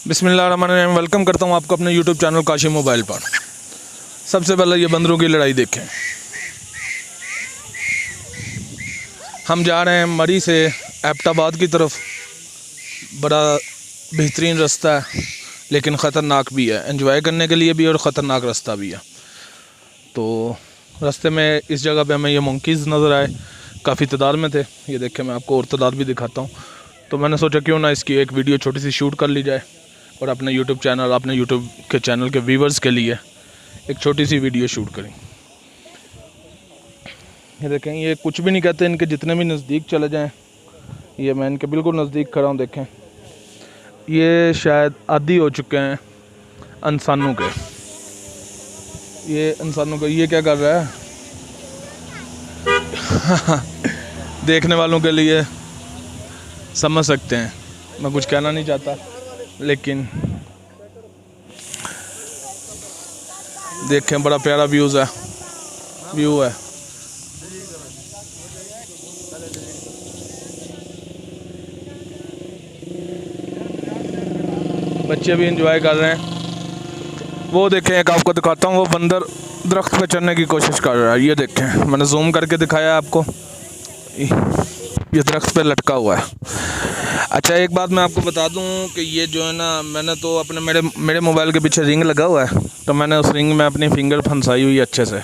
बिस्मिल्लाहिर्रहमानिर्रहीम। वेलकम करता हूँ आपको अपने यूट्यूब चैनल काशी मोबाइल पर। सबसे पहले ये बंदरों की लड़ाई देखें। हम जा रहे हैं मरी से एबटाबाद की तरफ। बड़ा बेहतरीन रास्ता है लेकिन ख़तरनाक भी है, एंजॉय करने के लिए भी और ख़तरनाक रास्ता भी है। तो रास्ते में इस जगह पे हमें ये मंकीज़ नज़र आए, काफ़ी तादाद में थे। ये देखें, मैं आपको और तादाद भी दिखाता हूँ। तो मैंने सोचा क्यों ना इसकी एक वीडियो छोटी सी शूट कर ली जाए और अपने यूट्यूब के चैनल के व्यूवर्स के लिए एक छोटी सी वीडियो शूट करें। ये देखें, ये कुछ भी नहीं कहते, इनके जितने भी नज़दीक चले जाएं। ये मैं इनके बिल्कुल नज़दीक खड़ा हूँ, देखें। ये शायद आदी हो चुके हैं इंसानों के। ये क्या कर रहा है देखने वालों के लिए समझ सकते हैं, मैं कुछ कहना नहीं चाहता, लेकिन देखें बड़ा प्यारा व्यू है। बच्चे भी एंजॉय कर रहे हैं। वो देखें, एक आपको दिखाता हूँ, वो बंदर दरख्त पे चढ़ने की कोशिश कर रहा है। ये देखें, मैंने जूम करके दिखाया आपको, ये दरख्त पे लटका हुआ है। अच्छा, एक बात मैं आपको बता दूं कि ये जो है ना, मैंने तो अपने मेरे मोबाइल के पीछे रिंग लगा हुआ है, तो मैंने उस रिंग में अपनी फिंगर फंसाई हुई अच्छे से।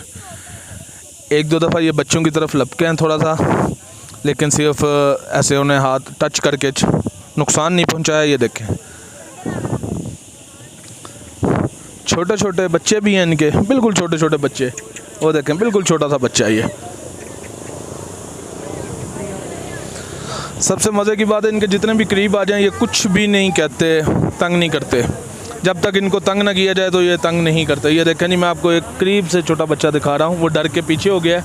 एक दो दफ़ा ये बच्चों की तरफ लपके हैं थोड़ा सा, लेकिन सिर्फ ऐसे उन्हें हाथ टच करके नुकसान नहीं पहुंचाया। ये देखें, छोटे छोटे बच्चे भी हैं इनके, बिल्कुल छोटे छोटे बच्चे। वो देखें, बिल्कुल छोटा सा बच्चा है ये। सबसे मज़े की बात है, इनके जितने भी करीब आ जाएं ये कुछ भी नहीं कहते, तंग नहीं करते। जब तक इनको तंग ना किया जाए तो ये तंग नहीं करते। ये देखें जी, मैं आपको एक करीब से छोटा बच्चा दिखा रहा हूँ, वो डर के पीछे हो गया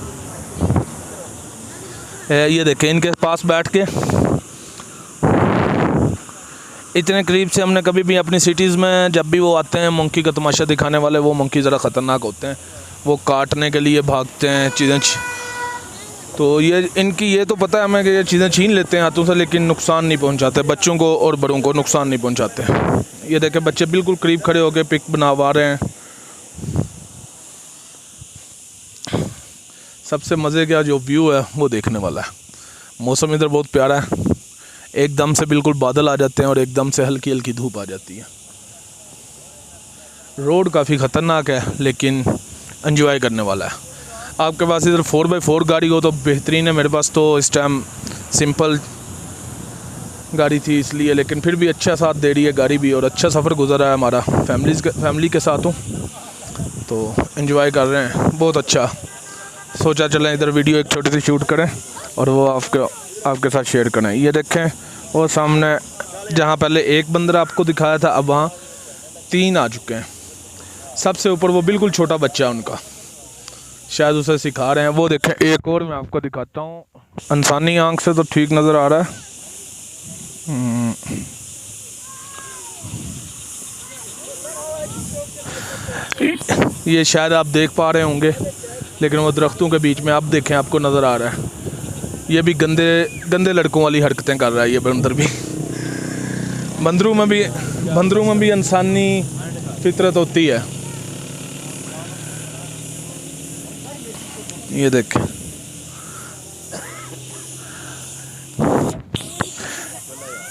है। ये देखें, इनके पास बैठ के इतने करीब से हमने कभी भी अपनी सिटीज़ में, जब भी वो आते हैं मंकी का तमाशा दिखाने वाले, वो मंकी ज़रा ख़तरनाक होते हैं, वो काटने के लिए भागते हैं चीज़ें। तो ये तो पता है हमें कि ये चीज़ें छीन लेते हैं हाथों से, लेकिन नुकसान नहीं पहुंचाते, बच्चों को और बड़ों को नुकसान नहीं पहुंचाते। ये देखें, बच्चे बिल्कुल करीब खड़े होकर पिक बनवा रहे हैं। सबसे मज़े का जो व्यू है वो देखने वाला है। मौसम इधर बहुत प्यारा है, एकदम से बिल्कुल बादल आ जाते हैं और एकदम से हल्की हल्की धूप आ जाती है। रोड काफ़ी ख़तरनाक है लेकिन एंजॉय करने वाला है। आपके पास इधर 4x4 गाड़ी हो तो बेहतरीन है। मेरे पास तो इस टाइम सिंपल गाड़ी थी इसलिए, लेकिन फिर भी अच्छा साथ दे रही है गाड़ी भी, और अच्छा सफ़र गुजरा है हमारा। फैमिली के साथ हूँ तो एंजॉय कर रहे हैं, बहुत अच्छा। सोचा चलें इधर वीडियो एक छोटी सी शूट करें और वो आपके साथ शेयर करें। ये देखें, वो सामने जहाँ पहले एक बंदर आपको दिखाया था, अब वहाँ 3 आ चुके हैं। सबसे ऊपर वो बिल्कुल छोटा बच्चा है उनका, शायद उसे सिखा रहे हैं। वो देखें, एक और मैं आपको दिखाता हूँ, इंसानी आंख से तो ठीक नज़र आ रहा है। ये शायद आप देख पा रहे होंगे, लेकिन वो दरख्तों के बीच में, आप देखें, आपको नज़र आ रहा है। ये भी गंदे लड़कों वाली हरकतें कर रहा है ये बंदर भी। बंदरों में भी इंसानी फितरत होती है। ये देखें,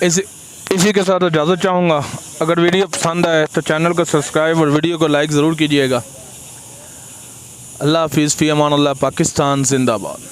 इसी के साथ इजाज़त चाहूँगा। अगर वीडियो पसंद आए तो चैनल को सब्सक्राइब और वीडियो को लाइक ज़रूर कीजिएगा। अल्लाह हाफिज़, फ़ी अमान अल्लाह, पाकिस्तान जिंदाबाद।